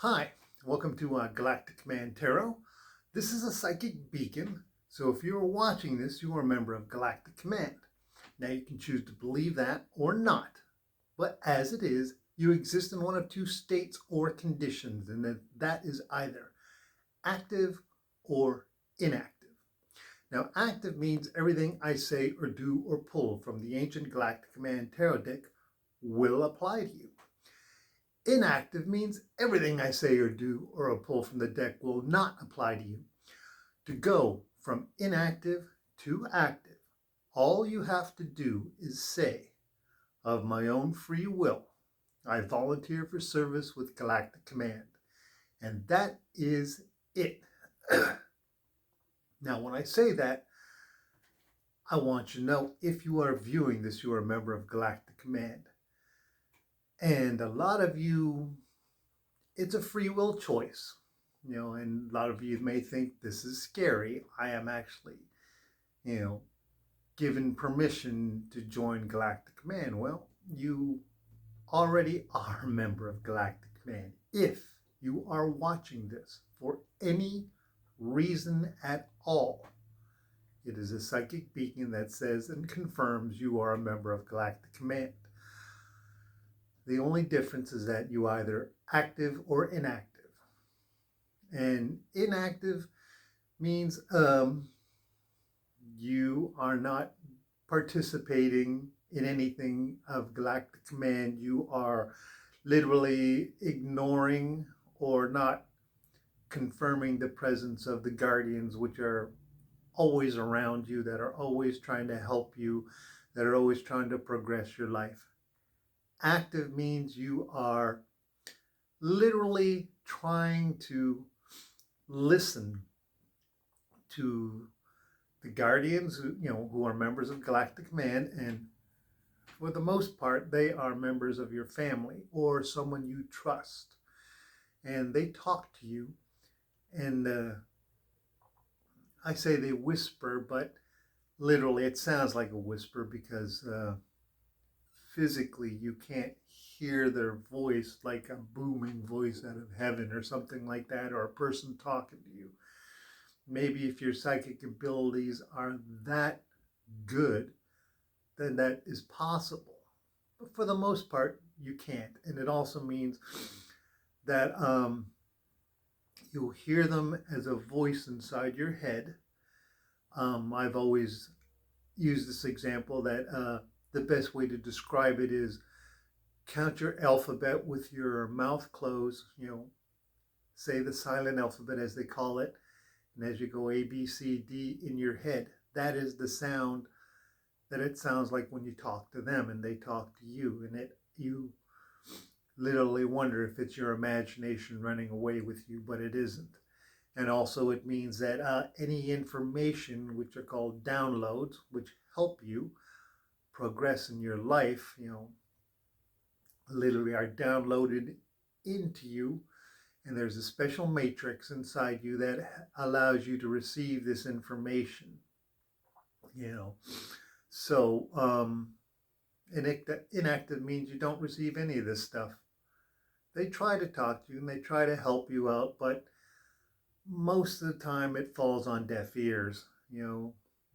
Hi, welcome to Galactic Command Tarot. This is a psychic beacon, so if you're watching this, you are a member of Galactic Command. Now you can choose to believe that or not, but as it is, you exist in one of two states or conditions, and that is either active or inactive. Now, active means everything I say or do or pull from the ancient Galactic Command Tarot deck will apply to you. Inactive means everything I say or do or pull from the deck will not apply to you. To go from inactive to active, all you have to do is say, of my own free will, I volunteer for service with Galactic Command. And that is it. Now, when I say that, I want you to know if you are viewing this, you are a member of Galactic Command. And a lot of you, it's a free will choice, and a lot of you may think this is scary. I am actually, given permission to join Galactic Command. Well, you already are a member of Galactic Command. If you are watching this for any reason at all, it is a psychic beacon that says and confirms you are a member of Galactic Command. The only difference is that you either active or inactive. And inactive means you are not participating in anything of Galactic Command. You are literally ignoring or not confirming the presence of the guardians, which are always around you, that are always trying to help you, that are always trying to progress your life. Active means you are literally trying to listen to the guardians who are members of Galactic Command, and for the most part they are members of your family or someone you trust, and they talk to you, and I say they whisper, but literally it sounds like a whisper because physically you can't hear their voice like a booming voice out of heaven or something like that, or a person talking to you. Maybe if your psychic abilities are that good, then that is possible. But for the most part, you can't. And it also means that you'll hear them as a voice inside your head. I've always used this example that the best way to describe it is count your alphabet with your mouth closed, say the silent alphabet as they call it. And as you go A, B, C, D in your head, that is the sound that it sounds like when you talk to them and they talk to you. And you literally wonder if it's your imagination running away with you, but it isn't. And also it means that any information, which are called downloads, which help you progress in your life, literally are downloaded into you, and there's a special matrix inside you that allows you to receive this information. So inactive means you don't receive any of this stuff. They try to talk to you and they try to help you out, but most of the time it falls on deaf ears,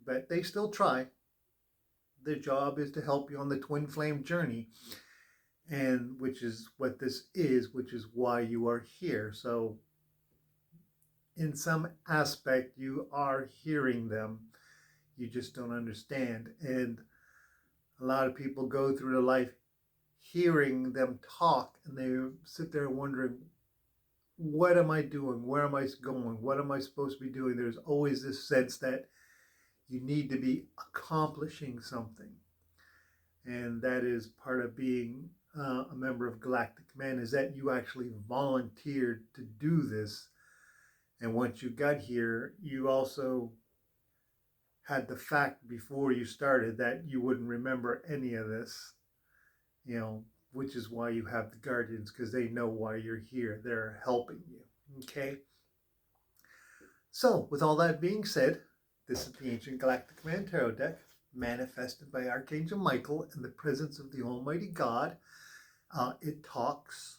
but they still try. Their job is to help you on the Twinflame Journey, and which is what this is, which is why you are here. So in some aspect you are hearing them, you just don't understand. And a lot of people go through their life hearing them talk, and they sit there wondering, what am I doing? Where am I going? What am I supposed to be doing? There's always this sense that you need to be accomplishing something. And that is part of being a member of Galactic Command, is that you actually volunteered to do this. And once you got here, you also had the fact before you started that you wouldn't remember any of this, which is why you have the guardians, because they know why you're here. They're helping you. Okay? So, with all that being said, this is the Ancient Galactic Command Tarot deck, manifested by Archangel Michael in the presence of the Almighty God. It talks,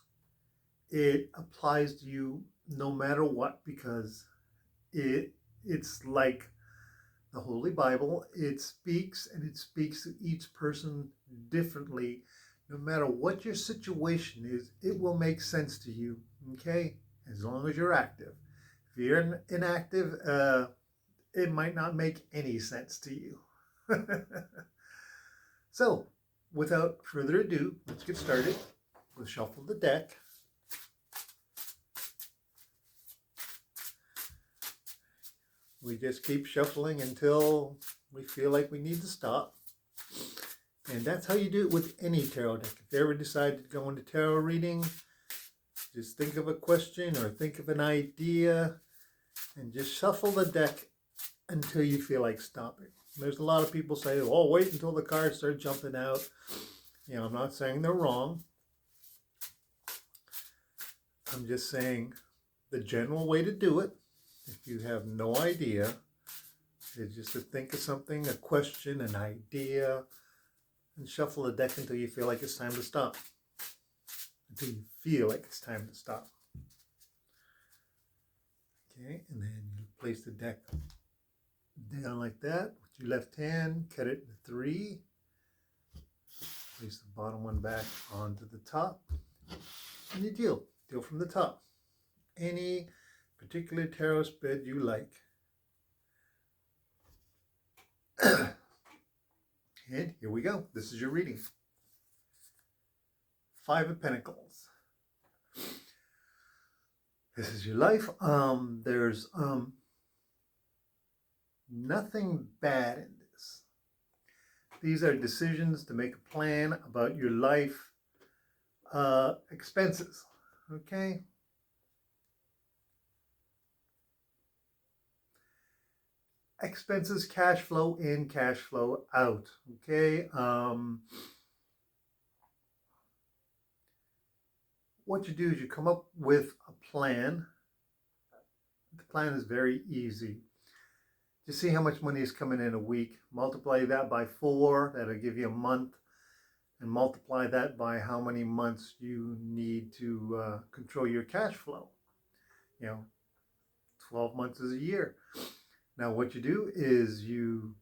it applies to you no matter what, because it's like the Holy Bible. It speaks, and it speaks to each person differently. No matter what your situation is, it will make sense to you, okay? As long as you're active. If you're inactive, it might not make any sense to you. So, without further ado, let's get started. We'll shuffle the deck. We just keep shuffling until we feel like we need to stop. And that's how you do it with any tarot deck. If you ever decide to go into tarot reading, just think of a question or think of an idea and just shuffle the deck until you feel like stopping. There's a lot of people say, oh, wait until the cards start jumping out. You know, I'm not saying they're wrong. I'm just saying the general way to do it, if you have no idea, is just to think of something, a question, an idea, and shuffle the deck until you feel like it's time to stop. Until you feel like it's time to stop. Okay, and then you place the deck down like that with your left hand, cut it into 3. Place the bottom one back onto the top, and you deal from the top. Any particular tarot spread you like. And here we go. This is your reading. 5 of Pentacles. This is your life. There's nothing bad in this. These are decisions to make a plan about your life. Expenses. Okay? Expenses, cash flow in, cash flow out. Okay? What you do is you come up with a plan. The plan is very easy. Just see how much money is coming in a week. Multiply that by 4. That'll give you a month. And multiply that by how many months you need to control your cash flow. 12 months is a year. Now what you do is you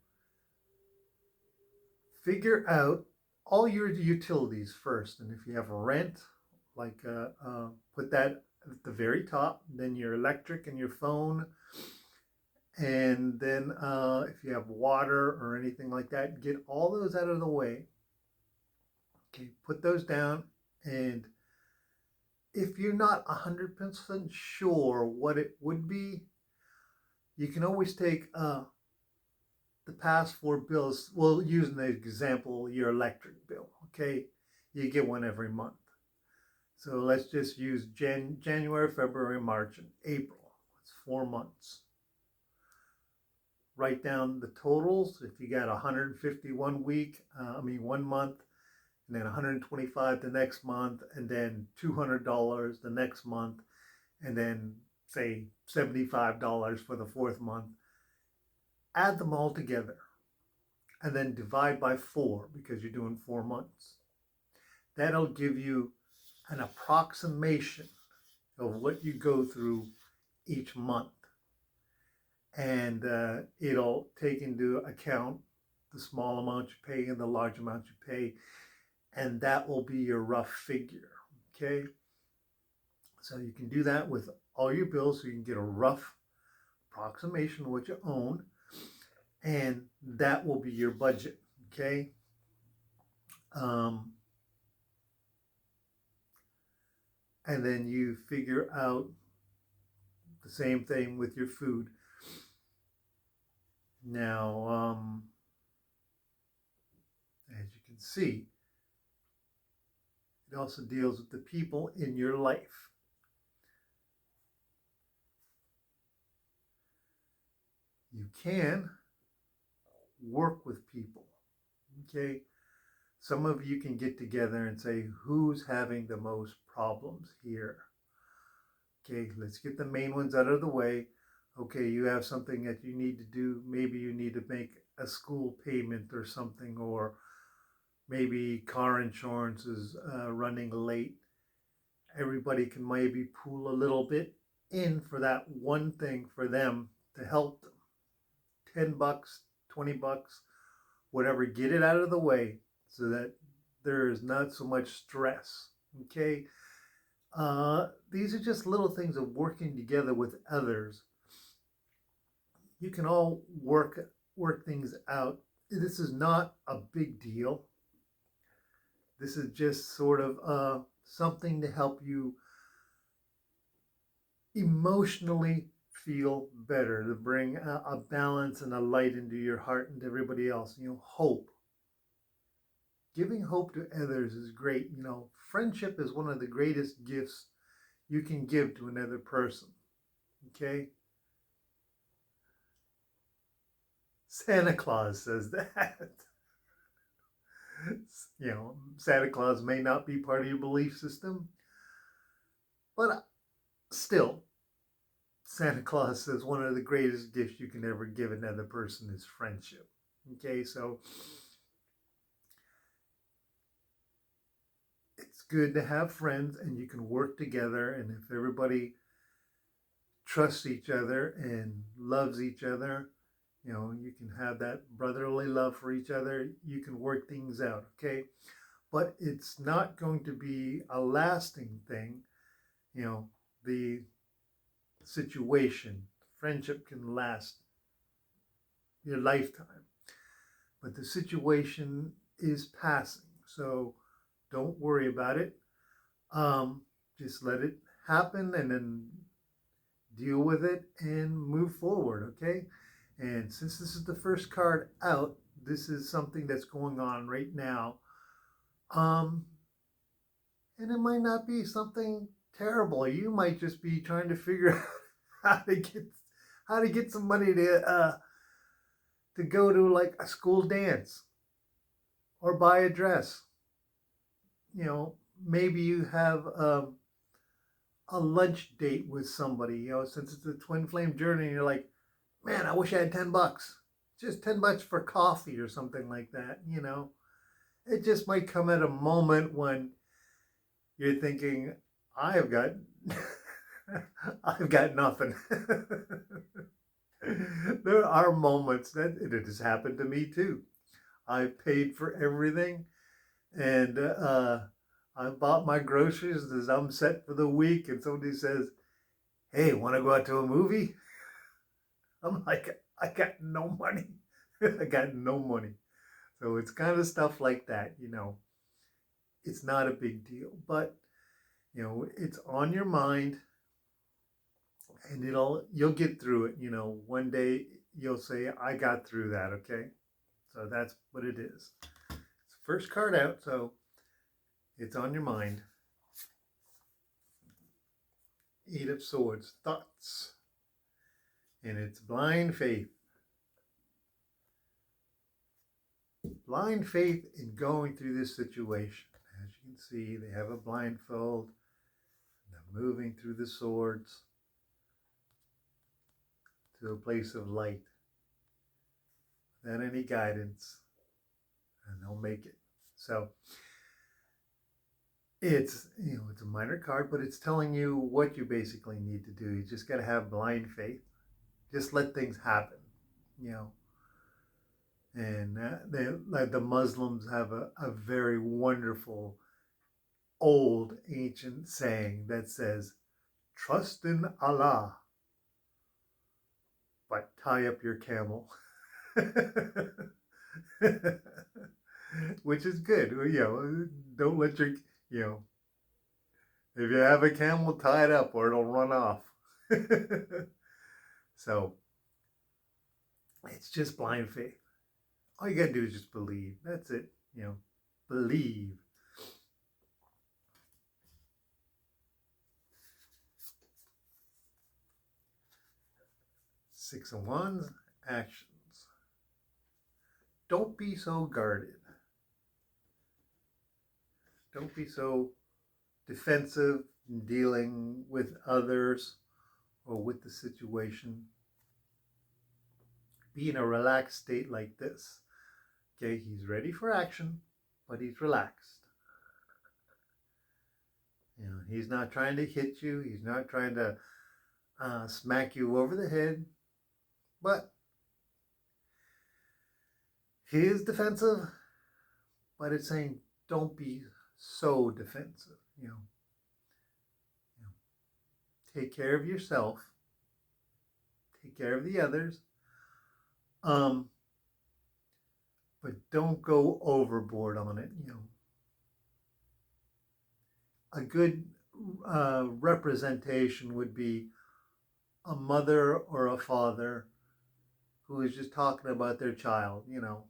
figure out all your utilities first. And if you have a rent, put that at the very top. Then your electric and your phone. And then if you have water or anything like that, get all those out of the way. Okay, put those down, and if you're not 100% sure what it would be, you can always take the past 4 bills. We'll use an example, your electric bill, okay? You get one every month. So let's just use January, February, March, and April. It's 4 months. Write down the totals. If you got 151 1 month, and then 125 the next month, and then $200 the next month, and then say $75 for the 4th month. Add them all together, and then divide by 4 because you're doing 4 months. That'll give you an approximation of what you go through each month, and it'll take into account the small amount you pay and the large amount you pay. And that will be your rough figure, okay? So you can do that with all your bills so you can get a rough approximation of what you own. And that will be your budget, okay? And then you figure out the same thing with your food. Now, as you can see, it also deals with the people in your life. You can work with people, okay? Some of you can get together and say, who's having the most problems here? Okay, let's get the main ones out of the way. Okay, you have something that you need to do. Maybe you need to make a school payment or something, or maybe car insurance is running late. everybody can maybe pool a little bit in for that one thing for them to help them. $10, $20, whatever, get it out of the way so that there is not so much stress. Okay? These are just little things of working together with others. You can all work things out. This is not a big deal. This is just sort of something to help you emotionally feel better, to bring a balance and a light into your heart and to everybody else. Hope. Giving hope to others is great. Friendship is one of the greatest gifts you can give to another person. Okay? Santa Claus says that. Santa Claus may not be part of your belief system, but still, Santa Claus says one of the greatest gifts you can ever give another person is friendship. Okay, so it's good to have friends and you can work together, and if everybody trusts each other and loves each other, you can have that brotherly love for each other. You can work things out, okay? But it's not going to be a lasting thing. The situation, friendship can last your lifetime. But the situation is passing. So don't worry about it. Just let it happen and then deal with it and move forward, okay? And since this is the first card out, this is something that's going on right now. And it might not be something terrible. You might just be trying to figure out how to get some money to go to like a school dance or buy a dress. Maybe you have a lunch date with somebody. Since it's a Twinflame Journey, you're like, man, I wish I had $10. Just $10 for coffee or something like that, It just might come at a moment when you're thinking, I've got nothing. There are moments that it has happened to me too. I paid for everything and I bought my groceries as I'm set for the week, and somebody says, hey, want to go out to a movie? I'm like, I got no money. I got no money. So it's kind of stuff like that, It's not a big deal, but, it's on your mind and you'll get through it. One day you'll say, I got through that, okay? So that's what it is. It's the first card out, so it's on your mind. 8 of Swords, thoughts. And it's blind faith. Blind faith in going through this situation. As you can see, they have a blindfold. They're moving through the swords to a place of light. Without any guidance. And they'll make it. So it's a minor card, but it's telling you what you basically need to do. You just got to have blind faith. Just let things happen, And like the Muslims have a very wonderful old ancient saying that says, trust in Allah, but tie up your camel. Which is good. Don't let your, if you have a camel, tie it up or it'll run off. So it's just blind faith. All you gotta do is just believe. That's it. Believe. Six of Wands, actions. Don't be so guarded. Don't be so defensive in dealing with others or with the situation. Be in a relaxed state like this. Okay, he's ready for action, but he's relaxed. You know, he's not trying to hit you. He's not trying to smack you over the head. But he is defensive. But it's saying don't be so defensive. You know, take care of yourself. Take care of the others. But don't go overboard on it. You know, a good representation would be a mother or a father who is just talking about their child. You know,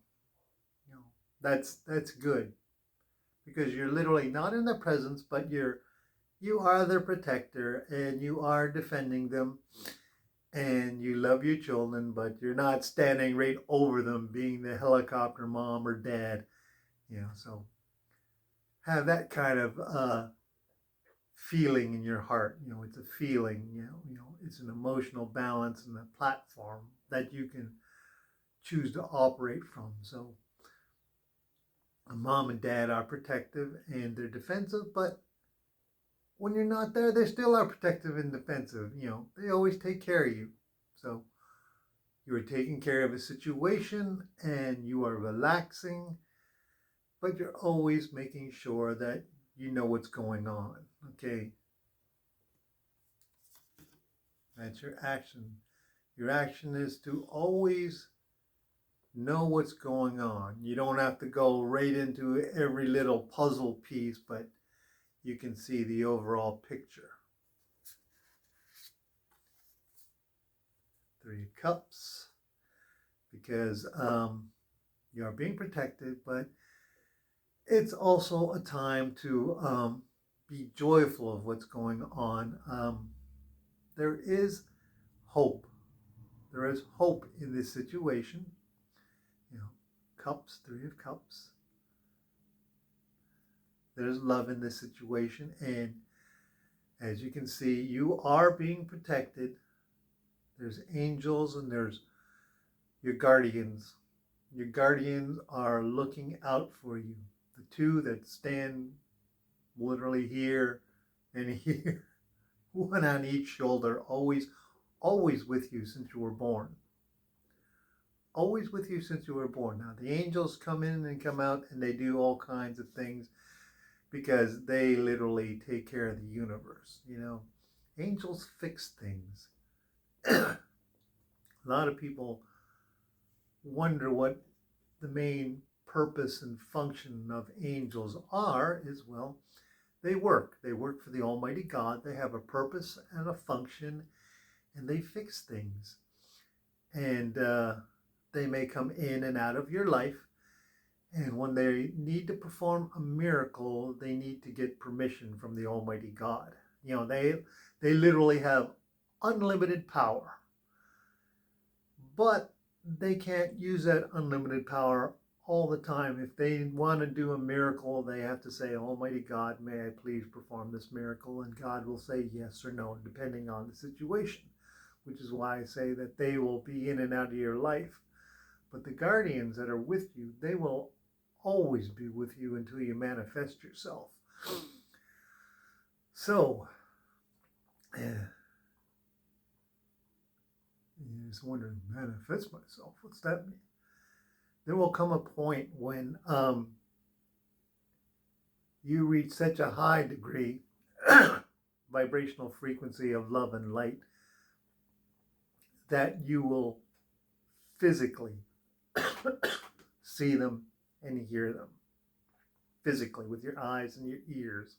that's good, because you're literally not in their presence, but you are their protector and you are defending them, and you love your children, but you're not standing right over them being the helicopter mom or dad. You know, so have that kind of feeling in your heart. You know, it's a feeling. You know, it's an emotional balance and a platform that you can choose to operate from. So, mom and dad are protective and they're defensive, but when you're not there, they still are protective and defensive. You know, they always take care of you. So, you are taking care of a situation and you are relaxing, but you're always making sure that you know what's going on. Okay? That's your action. Your action is to always know what's going on. You don't have to go right into every little puzzle piece, but you can see the overall picture. Three of Cups, because you are being protected, but it's also a time to be joyful of what's going on. There is hope. There is hope in this situation. You know, Cups, Three of Cups. There's love in this situation, and as you can see, you are being protected. There's angels and there's your guardians. Your guardians are looking out for you. The two that stand literally here and here, one on each shoulder, always with you since you were born. Always with you since you were born. Now, the angels come in and come out and they do all kinds of things because they literally take care of the universe. You know, angels fix things. A lot of people wonder what the main purpose and function of angels are. Is, well, they work for the Almighty God. They have a purpose and a function, and they fix things, and they may come in and out of your life, and when they need to perform a miracle, they need to get permission from the Almighty God. You know, they literally have unlimited power, but they can't use that unlimited power all the time. If they want to do a miracle, they have to say, Almighty God, may I please perform this miracle? And God will say yes or no, depending on the situation, which is why I say that they will be in and out of your life. But the guardians that are with you, they will always be with you until you manifest yourself. So, you're just wondering, manifest myself, what's that mean? There will come a point when you reach such a high degree, vibrational frequency of love and light, that you will physically see them and hear them. Physically, with your eyes and your ears.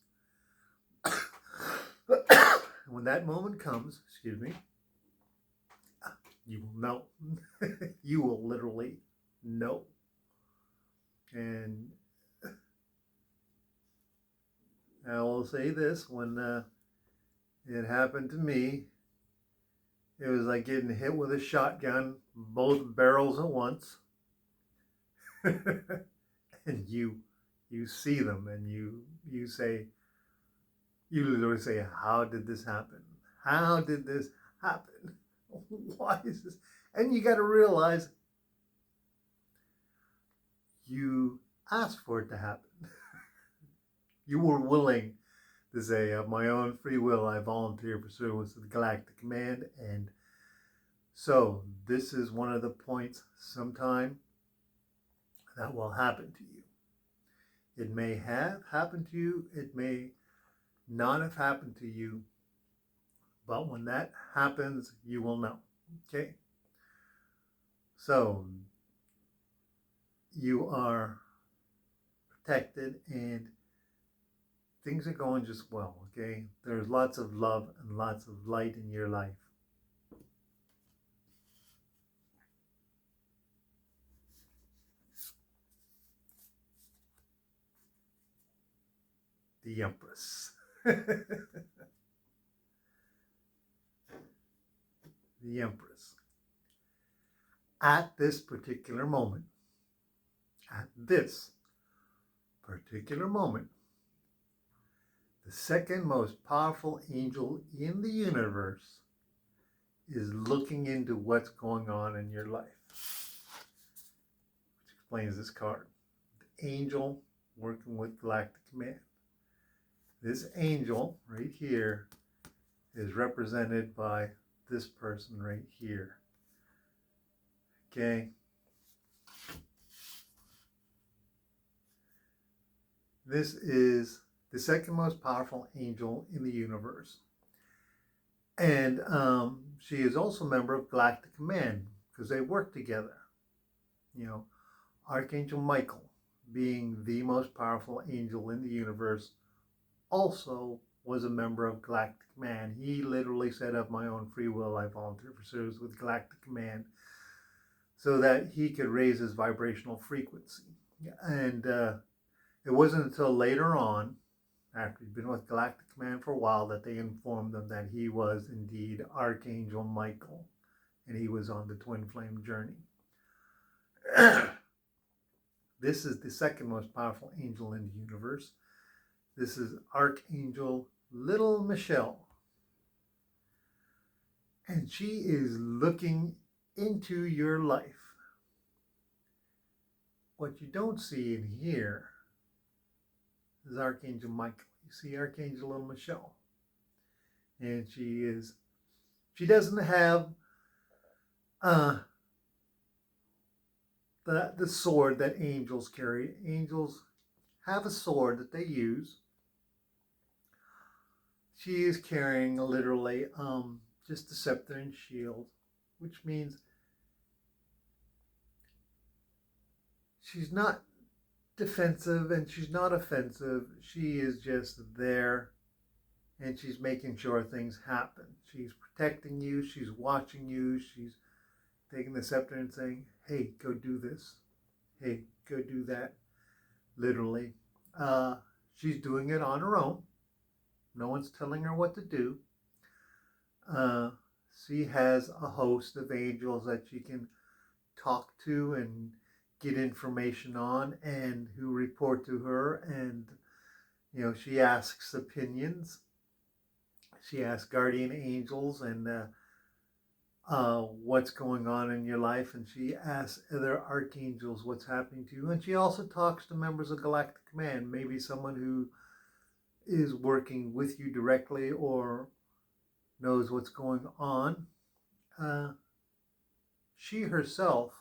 When that moment comes, you will know. You will literally know. And I will say this, when it happened to me, it was like getting hit with a shotgun, both barrels at once. And you see them and you say, you literally say, how did this happen? How did this happen? Why is this? And you got to realize you asked for it to happen. You were willing to say, of my own free will, I volunteer for service with Galactic Command. And so this is one of the points sometime that will happen to you. It may have happened to you. It may not have happened to you. But when that happens, you will know. Okay? So you are protected and things are going just well. Okay? There's lots of love and lots of light in your life. The Empress. The Empress. At this particular moment, the second most powerful angel in the universe is looking into what's going on in your life. Which explains this card. The angel working with Galactic Command. This angel right here is represented by this person right here. Okay? This is the second most powerful angel in the universe. And she is also a member of Galactic Command because they work together. You know, Archangel Michael, being the most powerful angel in the universe, also was a member of Galactic Command. He literally said, of my own free will, I volunteer for service with Galactic Command, so that he could raise his vibrational frequency. And it wasn't until later on, after he'd been with Galactic Command for a while, that they informed them that he was indeed Archangel Michael, and he was on the Twinflame Journey. This is the second most powerful angel in the universe. This is Archangel Little Michelle. And she is looking into your life. What you don't see in here is Archangel Michael. You see Archangel Little Michelle. And she doesn't have the sword that angels carry. Angels have a sword that they use. She is carrying literally just a scepter and shield, which means she's not defensive and she's not offensive. She is just there and she's making sure things happen. She's protecting you. She's watching you. She's taking the scepter and saying, hey, go do this. Hey, go do that. Literally. She's doing it on her own. No one's telling her what to do. She has a host of angels that she can talk to and get information on, and who report to her, and you know, she asks opinions. She asks guardian angels and what's going on in your life, and she asks other archangels what's happening to you, and she also talks to members of Galactic Command, maybe someone who is working with you directly or knows what's going on. She herself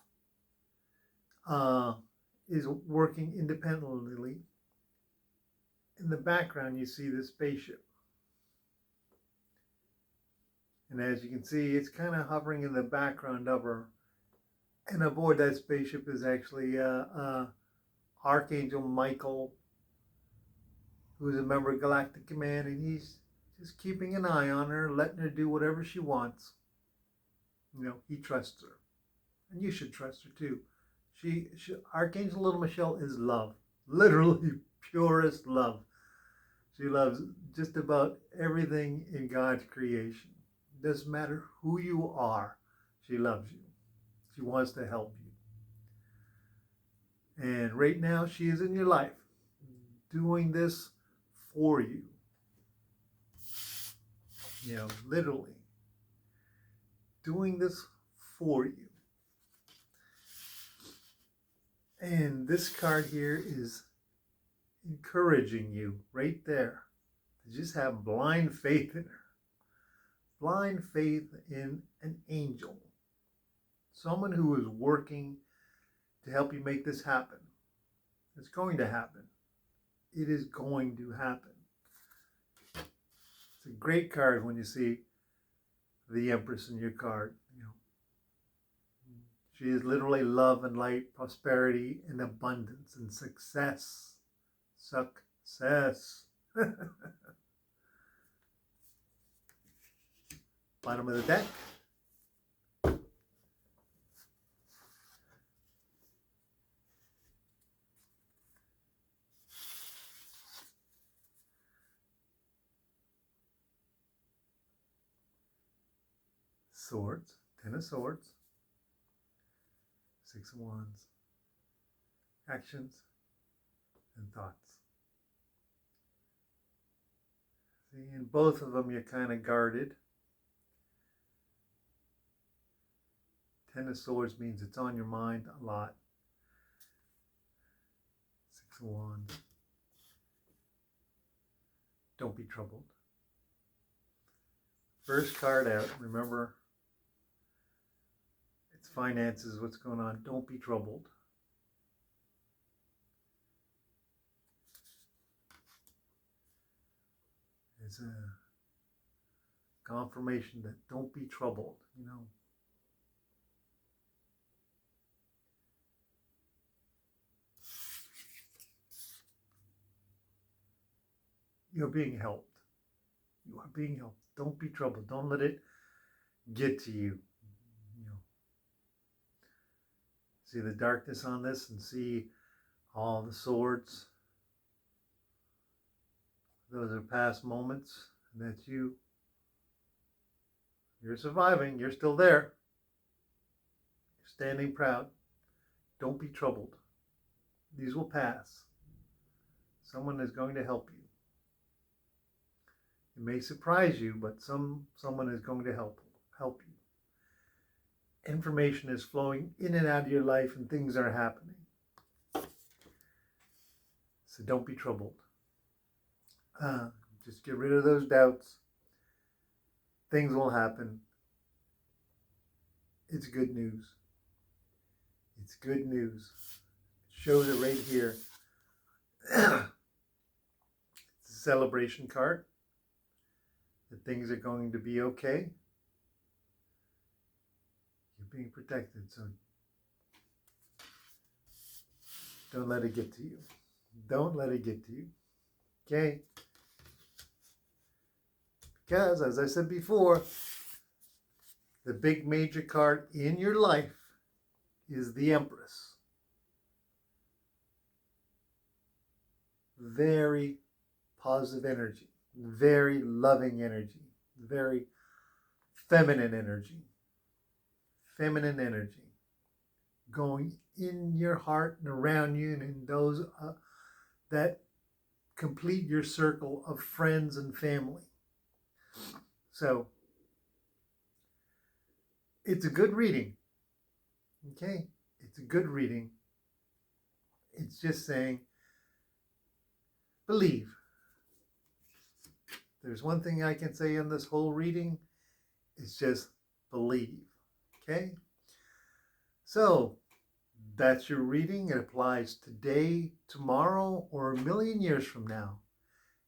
is working independently. In the background, you see the spaceship. And as you can see, it's kind of hovering in the background of her. And aboard that spaceship is actually Archangel Michael, who is a member of Galactic Command, and he's just keeping an eye on her, letting her do whatever she wants. You know, he trusts her. And you should trust her too. Archangel Little Michelle is love. Literally purest love. She loves just about everything in God's creation. It doesn't matter who you are. She loves you. She wants to help you. And right now, she is in your life, doing this for you. You know, literally doing this for you. And this card here is encouraging you right there. to just have blind faith in her. Blind faith in an angel. Someone who is working to help you make this happen. It's going to happen. It is going to happen. It's a great card when you see the Empress in your card. You know, she is literally love and light, prosperity and abundance and success. Success. Bottom of the deck. Swords, Ten of Swords, Six of Wands, actions and thoughts. See, in both of them you're kind of guarded. Ten of Swords means it's on your mind a lot. Six of Wands, don't be troubled. First card out, remember, it's finances, what's going on. Don't be troubled. It's a confirmation that don't be troubled, you know. You're being helped. You are being helped. Don't be troubled. Don't let it get to you. You know, see the darkness on this and see all the swords. Those are past moments. And that's you. You're surviving. You're still there. You're standing proud. Don't be troubled. These will pass. Someone is going to help you. It may surprise you, but someone is going to help you. Information is flowing in and out of your life and things are happening. So don't be troubled. Just get rid of those doubts. Things will happen. It's good news. It's good news. It shows it right here. It's a celebration card. That things are going to be okay. You're being protected, so don't let it get to you. Don't let it get to you. Okay? Because, as I said before, the big major card in your life is the Empress. Very positive energy. Very loving energy, very feminine energy, going in your heart and around you and in those that complete your circle of friends and family. So, it's a good reading, okay? It's a good reading. It's just saying, believe. There's one thing I can say in this whole reading, it's just believe, okay? So, that's your reading. It applies today, tomorrow, or a million years from now.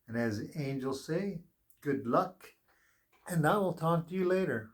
And as the angels say, good luck, and I will talk to you later.